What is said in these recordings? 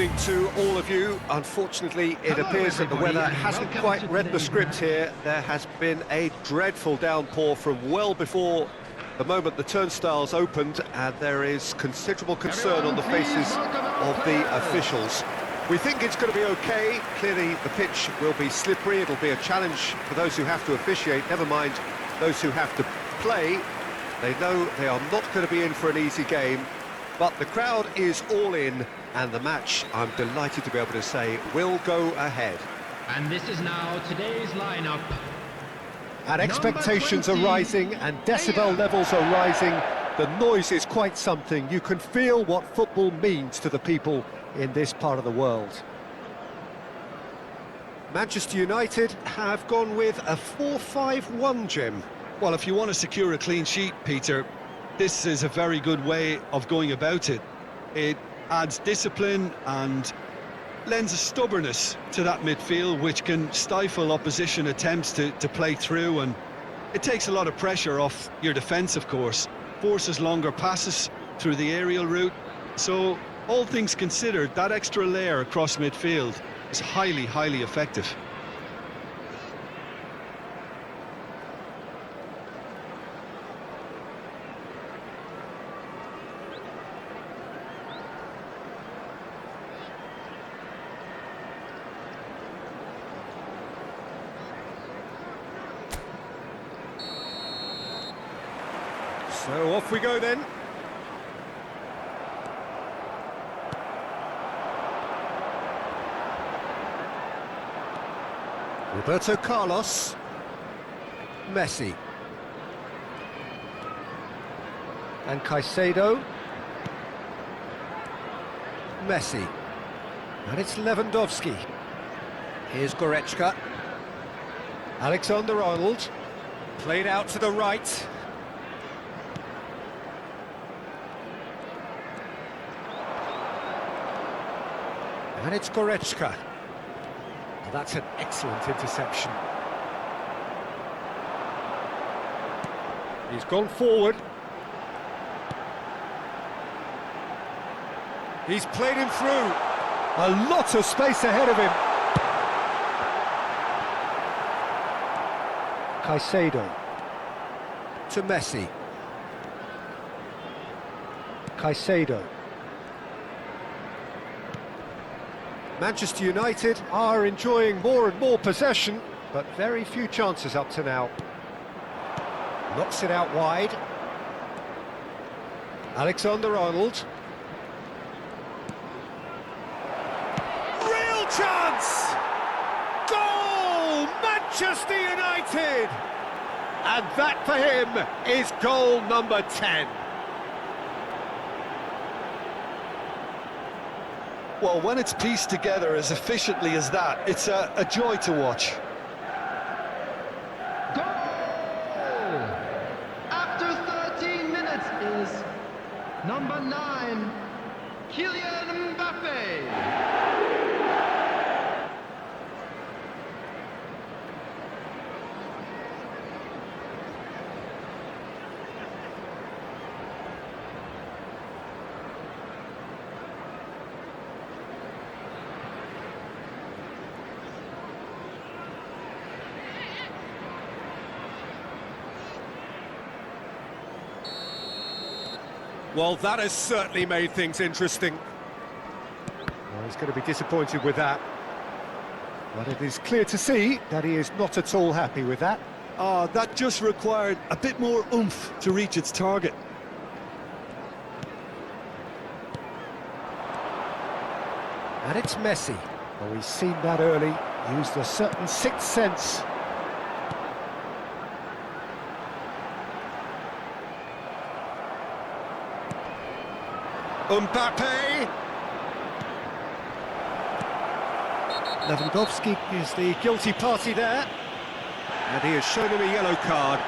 evening to all of you. Unfortunately, it appears that the weather hasn't quite read the script here. There has been a dreadful downpour from well before the moment the turnstiles opened, and there is considerable concern on the faces of the officials. We think it's going to be okay. Clearly, the pitch will be slippery. It'll be a challenge for those who have to officiate, never mind those who have to play. They know they are not going to be in for an easy game, but the crowd is all in, and the match, I'm delighted to be able to say, will go ahead. And this is now today's lineup. And expectations are rising, and decibel levels are rising. The noise is quite something. You can feel what football means to the people in this part of the world. Manchester United have gone with a 4-5-1, Jim. Well, if you want to secure a clean sheet, Peter, this is a very good way of going about it. It adds discipline and lends a stubbornness to that midfield, which can stifle opposition attempts to play through, and it takes a lot of pressure off your defence, of course. Forces longer passes through the aerial route. So, all things considered, that extra layer across midfield is highly, highly effective. So off we go then. Roberto Carlos. Messi. And Caicedo. Messi. And it's Lewandowski. Here's Goretzka. Alexander-Arnold. Played out to the right. And it's Goretzka. Well, that's an excellent interception. He's gone forward. He's played him through. A lot of space ahead of him. Caicedo. To Messi. Caicedo. Manchester United are enjoying more and more possession, but very few chances up to now. Knocks it out wide. Alexander-Arnold. Real chance! Goal! Manchester United! And that for him is goal number 10. Well, when it's pieced together as efficiently as that, it's a joy to watch. Goal! After 13 minutes is number 9, Kylian Mbappe. Well, that has certainly made things interesting. Well, he's going to be disappointed with that. But it is clear to see that he is not at all happy with that. That just required a bit more oomph to reach its target. And it's Messi. Well, he's seen that early, used a certain sixth sense. Mbappe! Lewandowski is the guilty party there, and he has shown him a yellow card.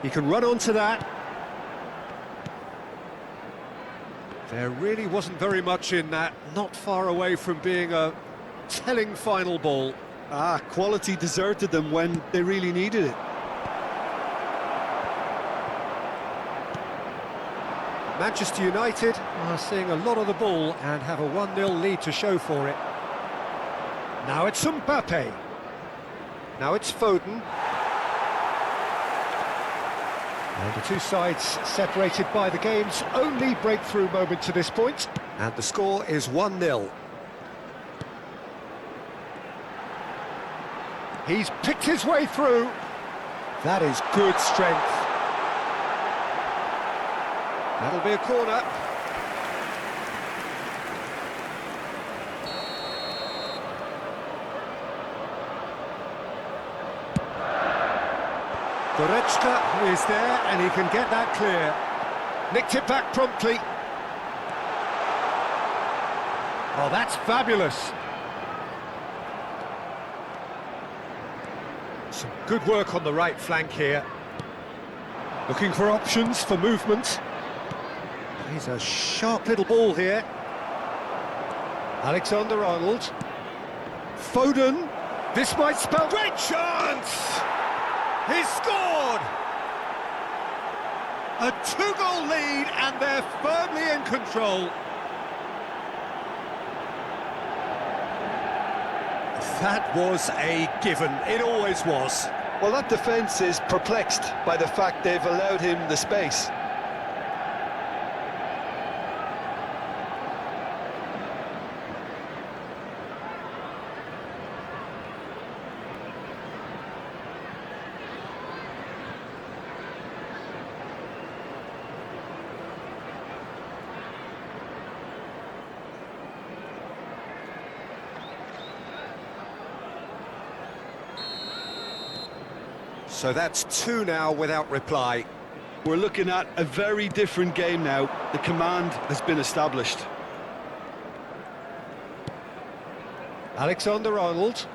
He can run onto that. There really wasn't very much in that, not far away from being a telling final ball. Quality deserted them when they really needed it. Manchester United are seeing a lot of the ball and have a 1-0 lead to show for it. Now it's Mbappe. Now it's Foden. And the two sides separated by the game's only breakthrough moment to this point. And the score is 1-0. He's picked his way through. That is good strength. That'll be a corner. Goretzka is there and he can get that clear. Nicked it back promptly. Oh, that's fabulous. Some good work on the right flank here. Looking for options for movement. He's a sharp little ball here. Alexander-Arnold. Foden. This might spell great chance! He's scored! A 2-goal lead and they're firmly in control. That was a given, it always was. Well, that defence is perplexed by the fact they've allowed him the space. So that's 2 now without reply. We're looking at a very different game now. The command has been established. Alexander-Arnold.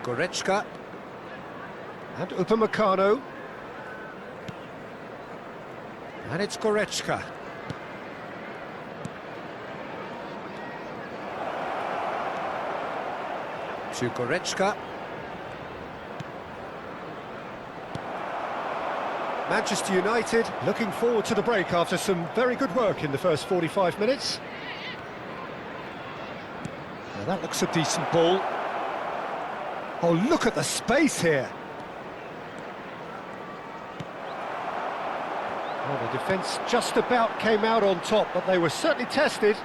Goretzka. And Upamecano. And it's Goretzka. To Goretzka. Manchester United looking forward to the break after some very good work in the first 45 minutes. Now that looks a decent ball. Oh, look at the space here. Well, the defence just about came out on top, but they were certainly tested.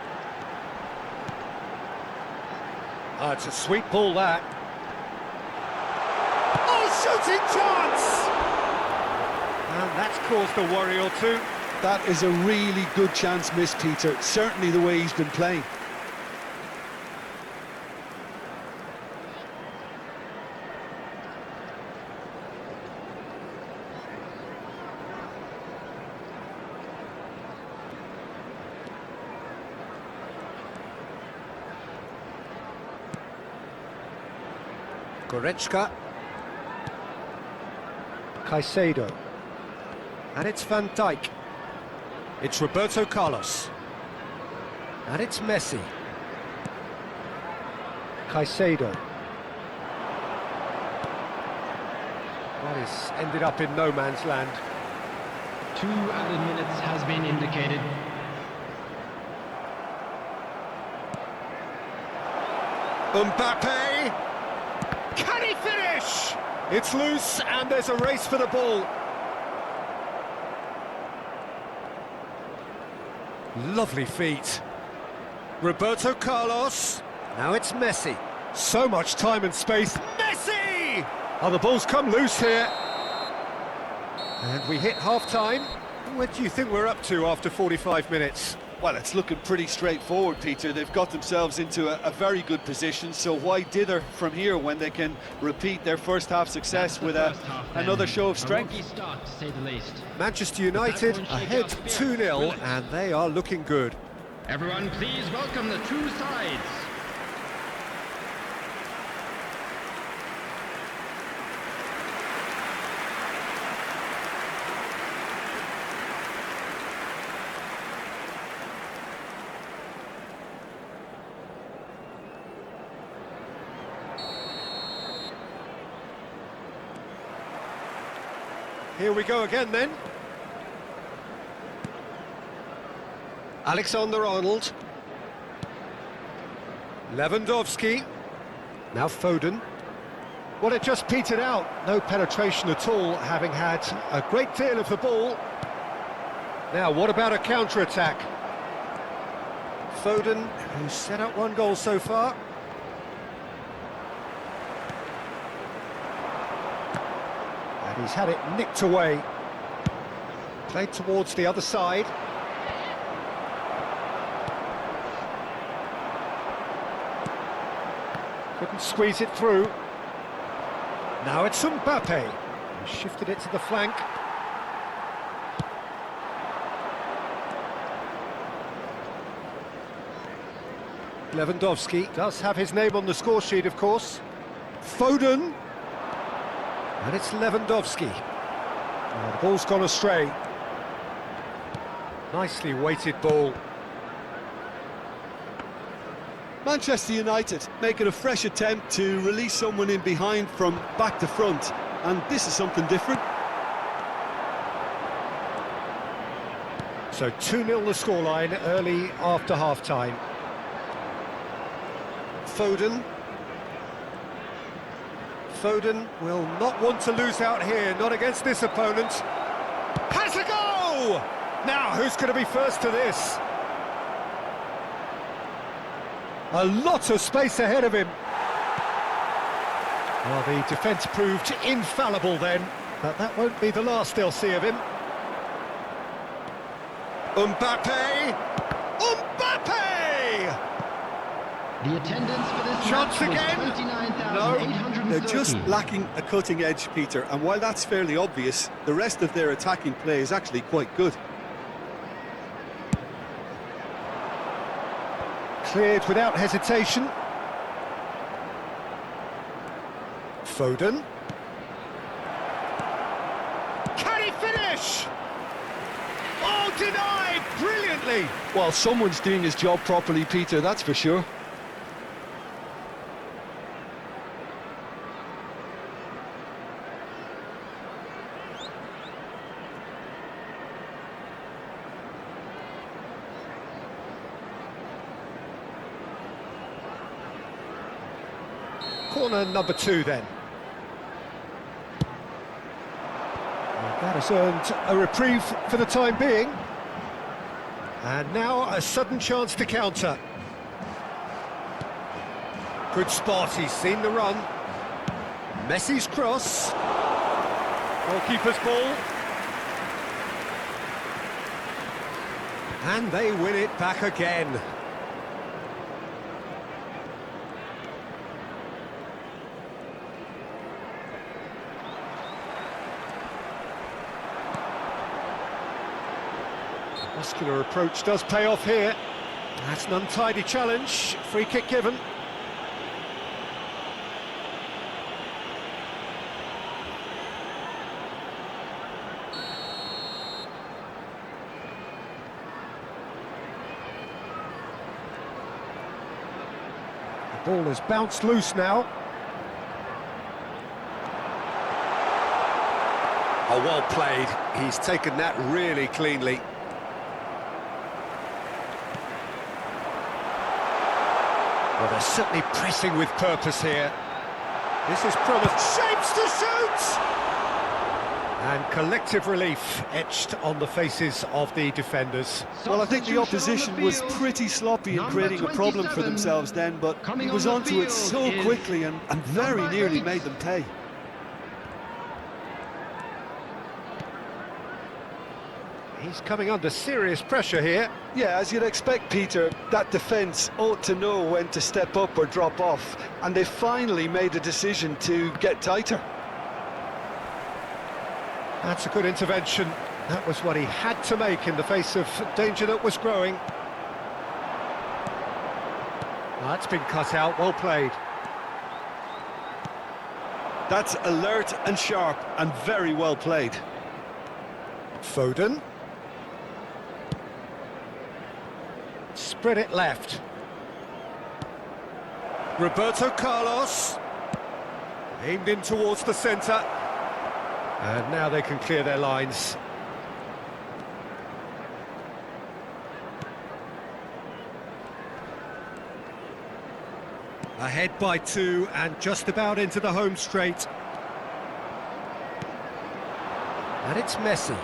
Oh, it's a sweet ball, that. Oh, shooting chance! And that's caused a worry or two. That is a really good chance missed, Peter. Certainly the way he's been playing. Goretzka. Caicedo. And it's Fantech. It's Roberto Carlos. And it's Messi. Caicedo. That is ended up in no man's land. 2 added minutes has been indicated. Mbappe! Can he finish? It's loose and there's a race for the ball. Lovely feet. Roberto Carlos. Now it's Messi. So much time and space. Messi! Oh, the ball's come loose here. And we hit half-time. What do you think we're up to after 45 minutes? Well, it's looking pretty straightforward, Peter. They've got themselves into a very good position, so why dither from here when they can repeat their first half success with another show of strength? Start, to say the least. Manchester United ahead 2-0 and they are looking good. Everyone, please welcome the two sides. Here we go again then. Alexander-Arnold. Lewandowski. Now Foden. Well, it just petered out. No penetration at all, having had a great deal of the ball. Now, what about a counter-attack? Foden, who's set up one goal so far. And he's had it nicked away. Played towards the other side. Couldn't squeeze it through. Now it's Mbappe. He shifted it to the flank. Lewandowski does have his name on the score sheet, of course. Foden. And it's Lewandowski. Oh, the ball's gone astray. Nicely weighted ball. Manchester United making a fresh attempt to release someone in behind from back to front, and this is something different. So 2-0 the scoreline early after half-time. Foden. Foden will not want to lose out here, not against this opponent. Has a go! Now, who's going to be first to this? A lot of space ahead of him. Well, the defence proved infallible then, but that won't be the last they'll see of him. Mbappe! Mbappe! The attendance for this Chance match again? was 29,830. They're just lacking a cutting edge, Peter, and while that's fairly obvious, the rest of their attacking play is actually quite good. Cleared without hesitation. Foden. Can he finish? Oh, denied brilliantly. Well, someone's doing his job properly, Peter, that's for sure. Corner number 2 then. Well, that has earned a reprieve for the time being. And now a sudden chance to counter. Good spot, he's seen the run. Messi's cross. Goalkeeper's ball. And they win it back again. Muscular approach does pay off here. That's an untidy challenge. Free kick given. The ball has bounced loose now. Oh, well played. He's taken that really cleanly. Well, they're certainly pressing with purpose here. This is promised. Shapes to shoot! And collective relief etched on the faces of the defenders. Well, I think the opposition was pretty sloppy in creating a problem for themselves then, but he was onto it so quickly and very nearly made them pay. He's coming under serious pressure here. Yeah, as you'd expect, Peter, that defence ought to know when to step up or drop off, and they finally made a decision to get tighter. That's a good intervention. That was what he had to make in the face of danger that was growing. That's been cut out, well played. That's alert and sharp and very well played. Foden. Spread it left. Roberto Carlos. Aimed in towards the centre. And now they can clear their lines. Ahead by 2 and just about into the home straight. And it's Messi.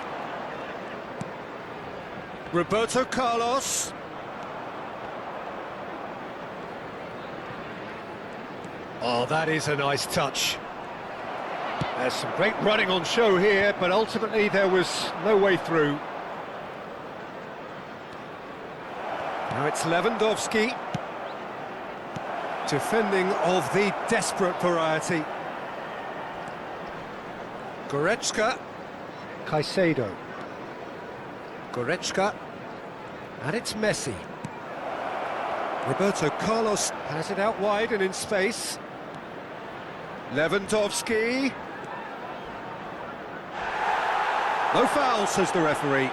Roberto Carlos. Oh, that is a nice touch. There's some great running on show here, but ultimately there was no way through. Now it's Lewandowski. Defending of the desperate variety. Goretzka. Caicedo. Goretzka. And it's Messi. Roberto Carlos has it out wide and in space. Lewandowski. No foul, says the referee.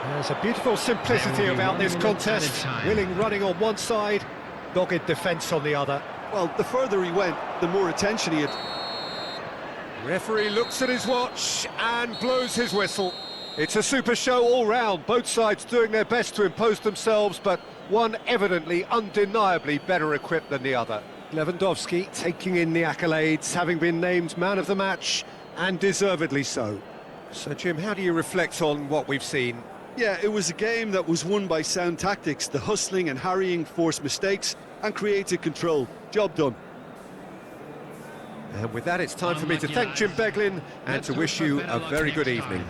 There's a beautiful simplicity about this contest. Willing running on one side, dogged defence on the other. Well, the further he went, the more attention he had. Referee looks at his watch and blows his whistle. It's a super show all round, both sides doing their best to impose themselves, but one evidently, undeniably better equipped than the other. Lewandowski taking in the accolades, having been named man of the match, and deservedly so. So, Jim, how do you reflect on what we've seen? Yeah, it was a game that was won by sound tactics. The hustling and harrying forced mistakes and created control. Job done. And with that, it's time for me to thank Jim Beglin and to wish you a very good evening.